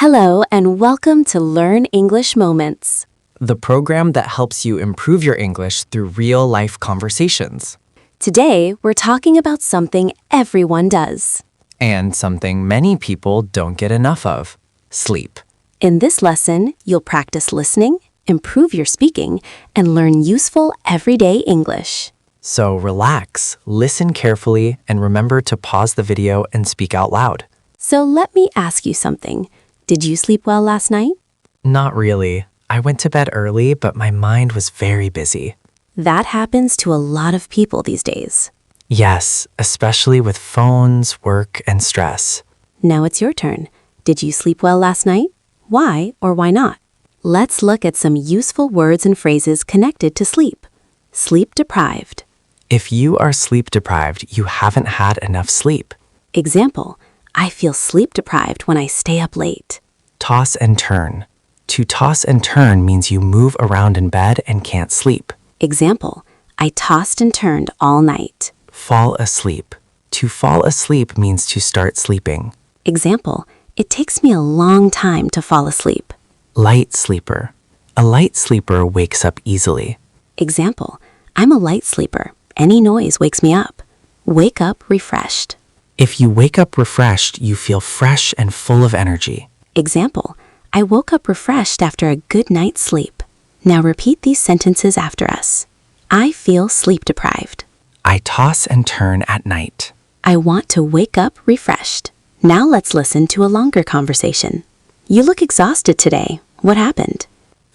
Hello and welcome to Learn English Moments. The program that helps you improve your English through real-life conversations. Today, we're talking about something everyone does. And something many people don't get enough of: sleep. In this lesson, you'll practice listening, improve your speaking, and learn useful everyday English. So relax, listen carefully, and remember to pause the video and speak out loud. So let me ask you something. Did you sleep well last night? Not really. I went to bed early, but my mind was very busy. That happens to a lot of people these days. Yes, especially with phones, work, and stress. Now it's your turn. Did you sleep well last night? Why or why not? Let's look at some useful words and phrases connected to sleep. Sleep deprived. If you are sleep deprived, you haven't had enough sleep. Example, I feel sleep deprived when I stay up late. Toss and turn. To toss and turn means you move around in bed and can't sleep. Example, I tossed and turned all night. Fall asleep. To fall asleep means to start sleeping. Example, it takes me a long time to fall asleep. Light sleeper. A light sleeper wakes up easily. Example, I'm a light sleeper. Any noise wakes me up. Wake up refreshed. If you wake up refreshed, you feel fresh and full of energy. Example, I woke up refreshed after a good night's sleep. Now repeat these sentences after us. I feel sleep deprived. I toss and turn at night. I want to wake up refreshed. Now let's listen to a longer conversation. You look exhausted today. What happened?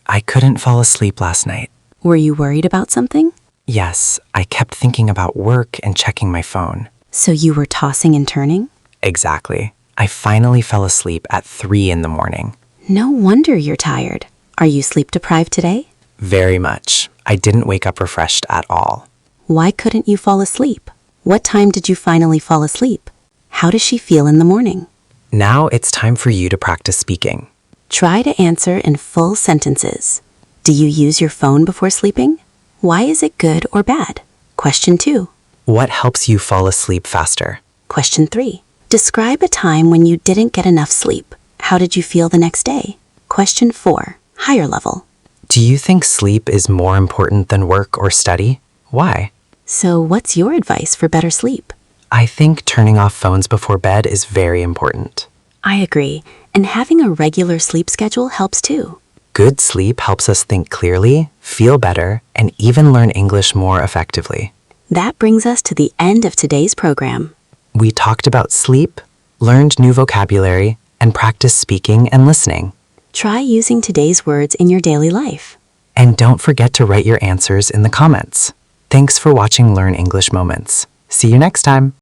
I couldn't fall asleep last night. Were you worried about something? Yes, I kept thinking about work and checking my phone. So you were tossing and turning? Exactly. I finally fell asleep at 3 in the morning. No wonder you're tired. Are you sleep deprived today? Very much. I didn't wake up refreshed at all. Why couldn't you fall asleep? What time did you finally fall asleep? How does she feel in the morning? Now it's time for you to practice speaking. Try to answer in full sentences. Do you use your phone before sleeping? Why is it good or bad? Question 2. What helps you fall asleep faster? Question 3. Describe a time when you didn't get enough sleep. How did you feel the next day? Question 4. Higher level. Do you think sleep is more important than work or study? Why? So what's your advice for better sleep? I think turning off phones before bed is very important. I agree, and having a regular sleep schedule helps too. Good sleep helps us think clearly, feel better, and even learn English more effectively. That brings us to the end of today's program. We talked about sleep, learned new vocabulary, and practiced speaking and listening. Try using today's words in your daily life. And don't forget to write your answers in the comments. Thanks for watching Learn English Moments. See you next time.